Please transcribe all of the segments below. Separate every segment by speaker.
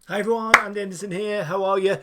Speaker 1: Hi everyone, Andy Henderson here. How are you?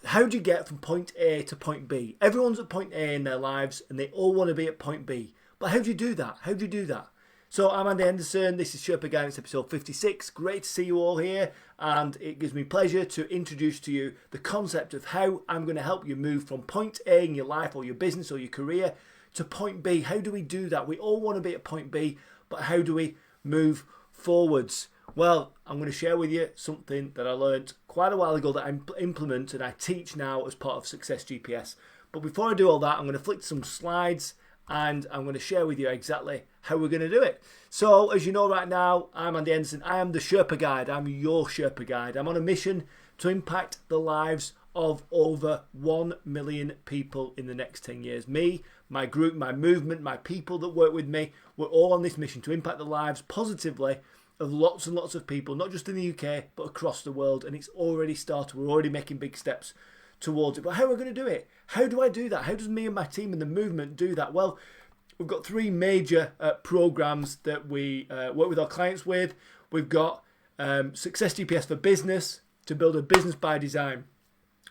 Speaker 1: How do you get from point A to point B? Everyone's at point A in their lives and they all want to be at point B. But how do you do that? How do you do that? So I'm Andy Henderson. This is Sherpa Guidance episode 56. Great to see you all here, and it gives me pleasure to introduce to you the concept of how I'm going to help you move from point A in your life or your business or your career to point B. How do we do that? We all want to be at point B, but how do we move forwards? Well, I'm going to share with you something that I learned quite a while ago that I implement and I teach now as part of Success GPS. But before I do all that, I'm going to flick some slides and I'm going to share with you exactly how we're going to do it. So, as you know right now, I'm Andy Henderson. I am the Sherpa Guide. I'm your Sherpa Guide. I'm on a mission to impact the lives of over 1 million people in the next 10 years. Me, my group, my movement, my people that work with me, we're all on this mission to impact the lives positively of lots and lots of people, not just in the UK, but across the world. And it's already started. We're already making big steps towards it. But how are we going to do it? How do I do that? How does me and my team and the movement do that? Well, we've got three major programs that we work with our clients with. We've got Success GPS for business, to build a business by design.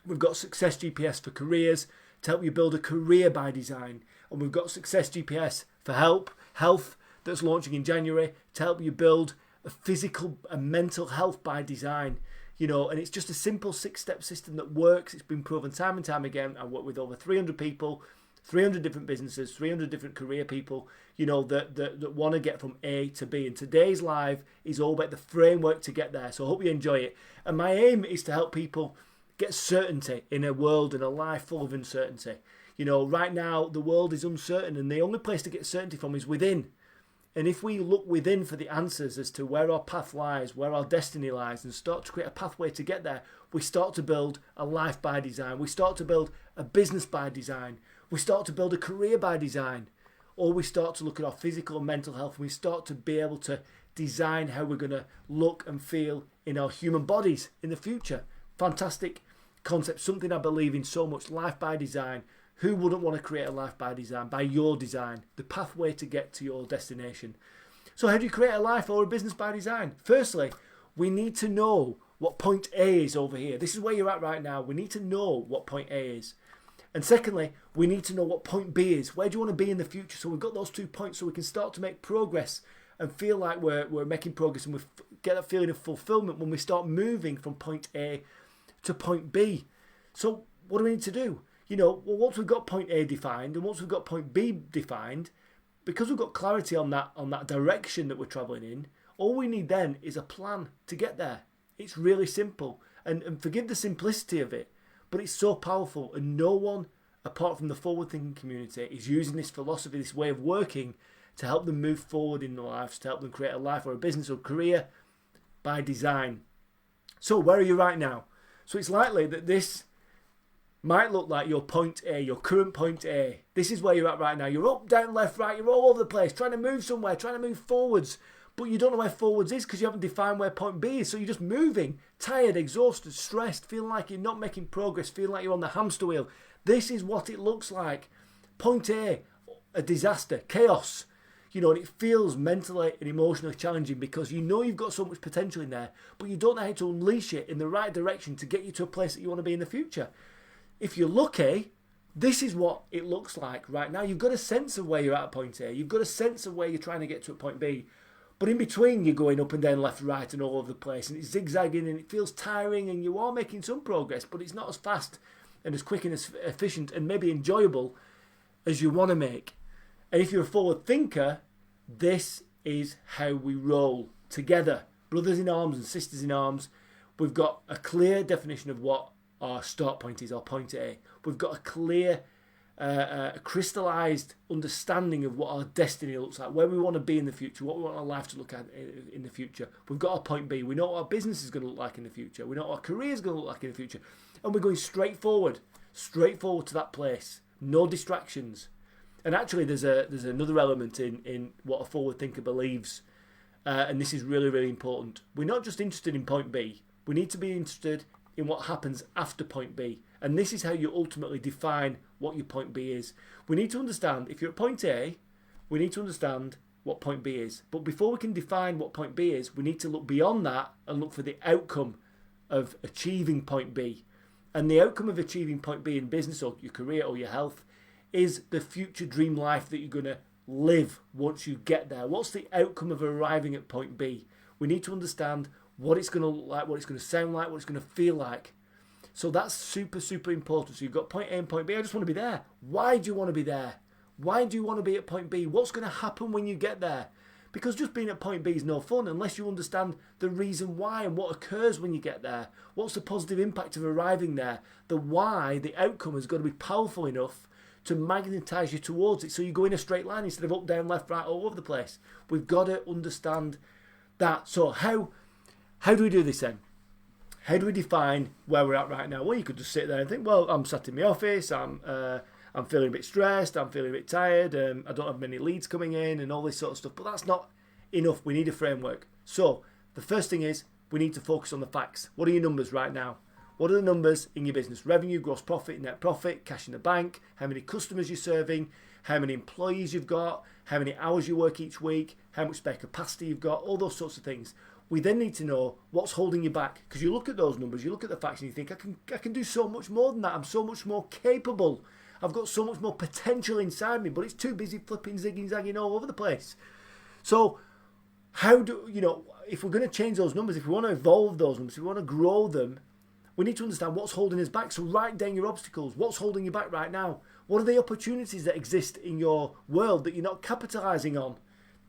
Speaker 1: We've got Success GPS for careers, to help you build a career by design. And we've got Success GPS for health, that's launching in January, to help you build a physical and mental health by design. You know, and it's just a simple 6-step system that works. It's been proven time and time again. I work with over 300 people, 300 different businesses, 300 different career people, you know, that want to get from A to B. And today's live is all about the framework to get there. So I hope you enjoy it. And my aim is to help people get certainty in a world, in a life full of uncertainty. You know, right now the world is uncertain and the only place to get certainty from is within. And if we look within for the answers as to where our path lies, where our destiny lies, and start to create a pathway to get there, we start to build a life by design. We start to build a business by design. We start to build a career by design. Or we start to look at our physical and mental health, and we start to be able to design how we're going to look and feel in our human bodies in the future. Fantastic concept, something I believe in so much, life by design. Who wouldn't want to create a life by design, by your design, the pathway to get to your destination? So how do you create a life or a business by design? Firstly, we need to know what point A is over here. This is where you're at right now. We need to know what point A is. And secondly, we need to know what point B is. Where do you want to be in the future? So we've got those 2 points so we can start to make progress and feel like we're making progress, and we get that feeling of fulfillment when we start moving from point A to point B. So what do we need to do? You know, well, once we've got point A defined and once we've got point B defined, because we've got clarity on that direction that we're traveling in, all we need then is a plan to get there. It's really simple. And forgive the simplicity of it, but it's so powerful. And no one, apart from the forward-thinking community, is using this philosophy, this way of working, to help them move forward in their lives, to help them create a life or a business or career by design. So where are you right now? So it's likely that this might look like your point A, your current point A. This is where you're at right now. You're up, down, left, right. You're all over the place, trying to move somewhere, trying to move forwards. But you don't know where forwards is because you haven't defined where point B is. So you're just moving, tired, exhausted, stressed, feeling like you're not making progress, feeling like you're on the hamster wheel. This is what it looks like. Point A, a disaster, chaos. You know, and it feels mentally and emotionally challenging because you know you've got so much potential in there, but you don't know how to unleash it in the right direction to get you to a place that you want to be in the future. If you're lucky, this is what it looks like right now. You've got a sense of where you're at point A. You've got a sense of where you're trying to get to at point B. But in between, you're going up and down, left, right, and all over the place. And it's zigzagging and it feels tiring and you are making some progress, but it's not as fast and as quick and as efficient and maybe enjoyable as you want to make. And if you're a forward thinker, this is how we roll together. Brothers in arms and sisters in arms. We've got a clear definition of what our start point is, our point A. We've got a clear, crystallized understanding of what our destiny looks like, where we want to be in the future, what we want our life to look at in the future. We've got our point B. We know what our business is going to look like in the future. We know what our career is going to look like in the future. And we're going straight forward to that place. No distractions. And actually, there's another element in what a forward thinker believes, and this is really, really important. We're not just interested in point B. We need to be interested in what happens after point B. And this is how you ultimately define what your point B is. We need to understand, if you're at point A, we need to understand what point B is. But before we can define what point B is, we need to look beyond that and look for the outcome of achieving point B. And the outcome of achieving point B in business or your career or your health is the future dream life that you're going to live once you get there. What's the outcome of arriving at point B? We need to understand what it's going to look like, what it's going to sound like, what it's going to feel like. So that's super, super important. So you've got point A and point B. I just want to be there. Why do you want to be there? Why do you want to be at point B? What's going to happen when you get there? Because just being at point B is no fun unless you understand the reason why and what occurs when you get there. What's the positive impact of arriving there? The why, the outcome has got to be powerful enough to magnetize you towards it so you go in a straight line instead of up, down, left, right, all over the place. We've got to understand that. So how do we do this then? How do we define where we're at right now? Well, you could just sit there and think, well, I'm sat in my office, I'm feeling a bit stressed, I'm feeling a bit tired, I don't have many leads coming in and all this sort of stuff. But that's not enough. We need a framework. So the first thing is we need to focus on the facts. What are your numbers right now? What are the numbers in your business? Revenue, gross profit, net profit, cash in the bank, how many customers you're serving, how many employees you've got, how many hours you work each week, how much spare capacity you've got, all those sorts of things. We then need to know what's holding you back, because you look at those numbers, you look at the facts and you think, I can do so much more than that. I'm so much more capable. I've got so much more potential inside me, but it's too busy flipping, zigging, zagging all over the place. So how do, if we're going to change those numbers, if we want to evolve those numbers, if we want to grow them, we need to understand what's holding us back. So write down your obstacles. What's holding you back right now? What are the opportunities that exist in your world that you're not capitalizing on?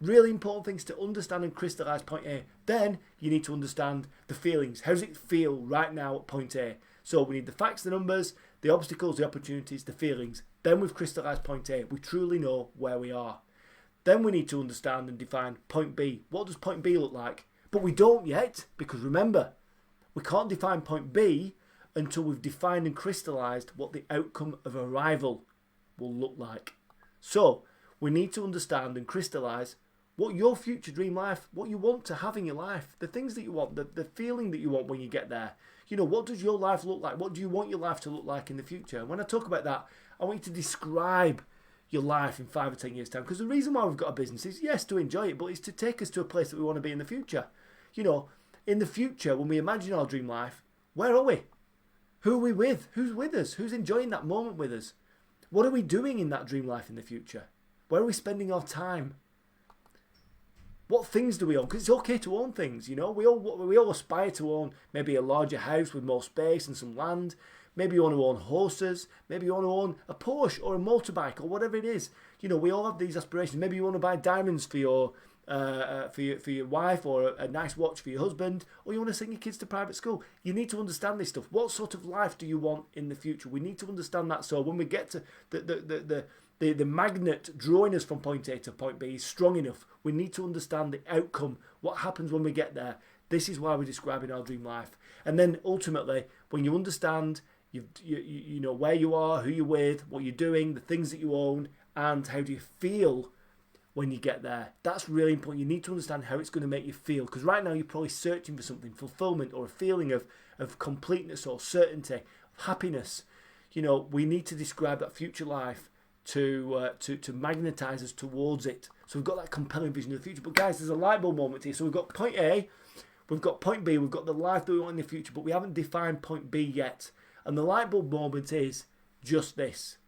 Speaker 1: Really important things to understand and crystallize point A. Then you need to understand the feelings. How does it feel right now at point A? So we need the facts, the numbers, the obstacles, the opportunities, the feelings. Then we've crystallized point A. We truly know where we are. Then we need to understand and define point B. What does point B look like? But we don't yet, because remember, we can't define point B until we've defined and crystallized what the outcome of arrival will look like. So we need to understand and crystallize what your future dream life, what you want to have in your life, the things that you want, the feeling that you want when you get there. What does your life look like? What do you want your life to look like in the future? And when I talk about that, I want you to describe your life in 5 or 10 years' time. Because the reason why we've got a business is, yes, to enjoy it, but it's to take us to a place that we want to be in the future. In the future, when we imagine our dream life, where are we? Who are we with? Who's with us? Who's enjoying that moment with us? What are we doing in that dream life in the future? Where are we spending our time? What things do we own? Because it's okay to own things, We all aspire to own maybe a larger house with more space and some land. Maybe you want to own horses. Maybe you want to own a Porsche or a motorbike or whatever it is. We all have these aspirations. Maybe you want to buy diamonds for your wife, or a nice watch for your husband, or you want to send your kids to private school. You need to understand this stuff. What sort of life do you want in the future? We need to understand that. So when we get to the magnet drawing us from point A to point B is strong enough, we need to understand the outcome, what happens when we get there. This is why we're describing our dream life. And then ultimately, when you understand you know where you are, who you're with, what you're doing, the things that you own, and how do you feel when you get there, that's really important. You need to understand how it's going to make you feel, because right now you're probably searching for something, fulfillment, or a feeling of completeness or certainty, happiness. We need to describe that future life to magnetize us towards it. So we've got that compelling vision of the future. But guys, there's a light bulb moment here. So we've got point A, we've got point B, we've got the life that we want in the future, but we haven't defined point B yet. And the light bulb moment is just this.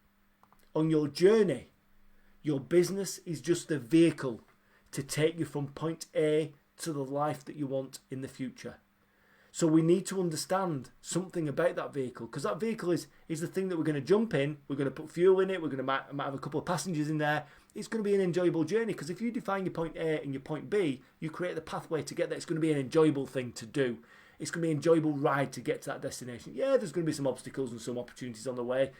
Speaker 1: On your journey, your business is just the vehicle to take you from point A to the life that you want in the future. So we need to understand something about that vehicle, because that vehicle is the thing that we're going to jump in, we're going to put fuel in it, we're going to might have a couple of passengers in there. It's going to be an enjoyable journey, because if you define your point A and your point B, you create the pathway to get there. It's going to be an enjoyable thing to do. It's going to be an enjoyable ride to get to that destination. Yeah, there's going to be some obstacles and some opportunities on the way,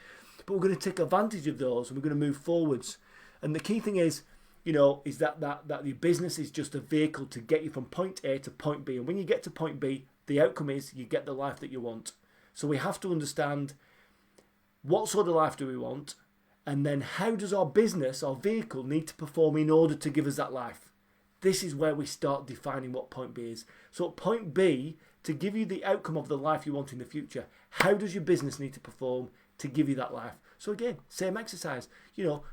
Speaker 1: but we're going to take advantage of those and we're going to move forwards. And the key thing is, is that your business is just a vehicle to get you from point A to point B. And when you get to point B, the outcome is you get the life that you want. So we have to understand what sort of life do we want, and then how does our business, our vehicle, need to perform in order to give us that life. This is where we start defining what point B is. So at point B, to give you the outcome of the life you want in the future, how does your business need to perform to give you that life? So again, same exercise,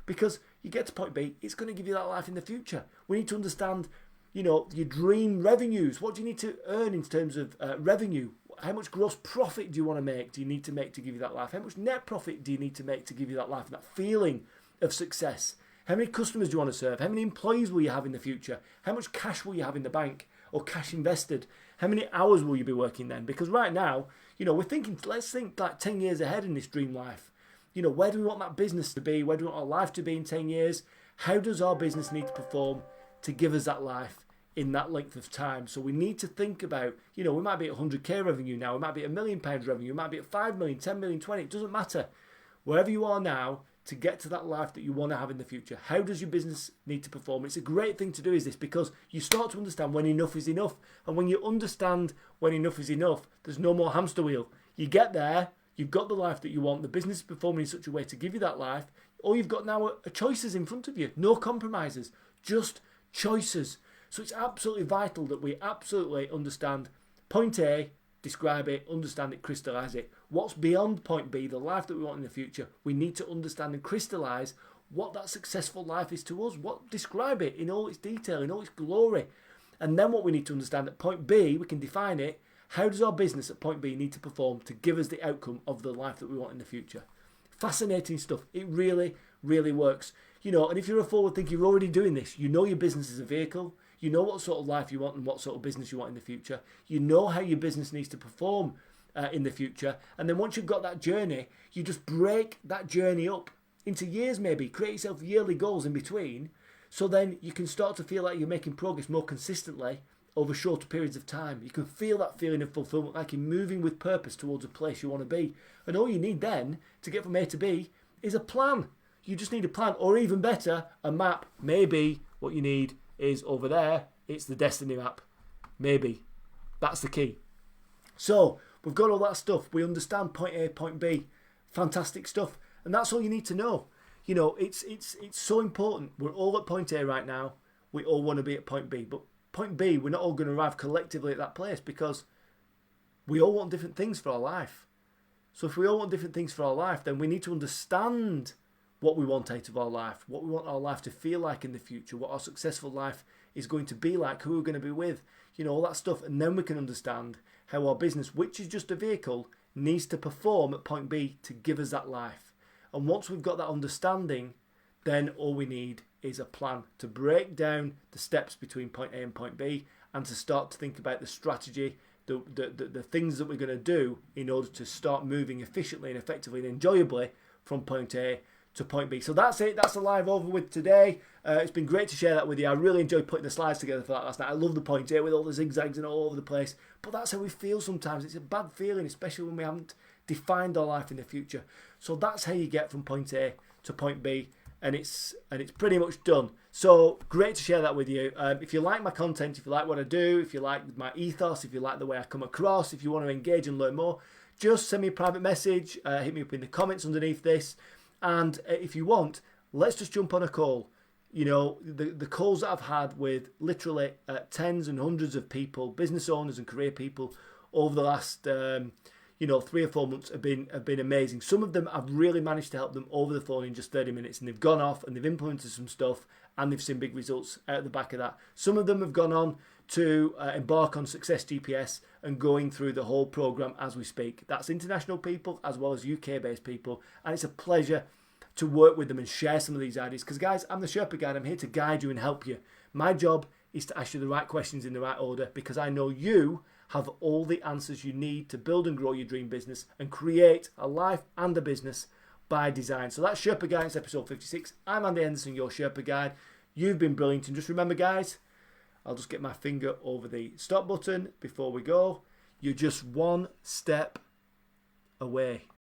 Speaker 1: because you get to point B, it's going to give you that life in the future. We need to understand, your dream revenues. What do you need to earn in terms of revenue? how much gross profit do you want to make? Do you need to make to give you that life? How much net profit do you need to make to give you that life, that feeling of success? How many customers do you want to serve? How many employees will you have in the future? How much cash will you have in the bank or cash invested? How many hours will you be working then? Because right now, we're thinking, let's think like 10 years ahead in this dream life. Where do we want that business to be? Where do we want our life to be in 10 years? How does our business need to perform to give us that life in that length of time? So we need to think about, we might be at 100k revenue now, we might be at £1 million revenue, we might be at 5 million, 10 million, 20, it doesn't matter. Wherever you are now, to get to that life that you want to have in the future, how does your business need to perform? It's a great thing to do, is this, because you start to understand when enough is enough. And when you understand when enough is enough, there's no more hamster wheel. You get there, you've got the life that you want, the business is performing in such a way to give you that life. All you've got now are choices in front of you, no compromises, just choices. So it's absolutely vital that we absolutely understand point A, describe it, understand it, crystallise it. What's beyond point B, the life that we want in the future, we need to understand and crystallise what that successful life is to us. Describe it in all its detail, in all its glory. And then what we need to understand at point B, we can define it. How does our business at point B need to perform to give us the outcome of the life that we want in the future? Fascinating stuff. It really, really works. And if you're a forward thinker, you're already doing this. You know your business is a vehicle. You know what sort of life you want and what sort of business you want in the future. You know how your business needs to perform in the future. And then once you've got that journey, you just break that journey up into years maybe. Create yourself yearly goals in between. So then you can start to feel like you're making progress more consistently over shorter periods of time. You can feel that feeling of fulfillment, like you're moving with purpose towards a place you want to be. And all you need then to get from A to B is a plan. You just need a plan, or even better, a map. Maybe what you need is over there. It's the destiny map. Maybe. That's the key. So we've got all that stuff. We understand point A, point B. Fantastic stuff. And that's all you need to know. It's so important. We're all at point A right now. We all want to be at point B. But point B, we're not all going to arrive collectively at that place, because we all want different things for our life. So if we all want different things for our life, then we need to understand what we want out of our life, what we want our life to feel like in the future, what our successful life is going to be like, who we're going to be with, all that stuff. And then we can understand how our business, which is just a vehicle, needs to perform at point B to give us that life. And once we've got that understanding, then all we need is a plan to break down the steps between point A and point B, and to start to think about the strategy, the things that we're going to do in order to start moving efficiently and effectively and enjoyably from point A to point B. So that's it. That's the live over with today. It's been great to share that with you. I really enjoyed putting the slides together for that last night. I love the point A with all the zigzags and all over the place. But that's how we feel sometimes. It's a bad feeling, especially when we haven't defined our life in the future. So that's how you get from point A to point B. And it's pretty much done. So great to share that with you. If you like my content, if you like what I do, if you like my ethos, if you like the way I come across, if you want to engage and learn more, just send me a private message. Hit me up in the comments underneath this. And if you want, let's just jump on a call. The calls that I've had with literally tens and hundreds of people, business owners and career people over the last 3 or 4 months have been amazing. Some of them I've really managed to help them over the phone in just 30 minutes, and they've gone off and they've implemented some stuff and they've seen big results out the back of that. Some of them have gone on to embark on Success GPS and going through the whole program as we speak. That's international people as well as UK based people, and it's a pleasure to work with them and share some of these ideas, because guys, I'm the Sherpa guide. I'm here to guide you and help you. My job is to ask you the right questions in the right order, because I know you have all the answers you need to build and grow your dream business and create a life and a business by design. So that's Sherpa Guidance episode 56. I'm Andy Henderson, your Sherpa Guide. You've been brilliant. And just remember, guys, I'll just get my finger over the stop button before we go. You're just one step away.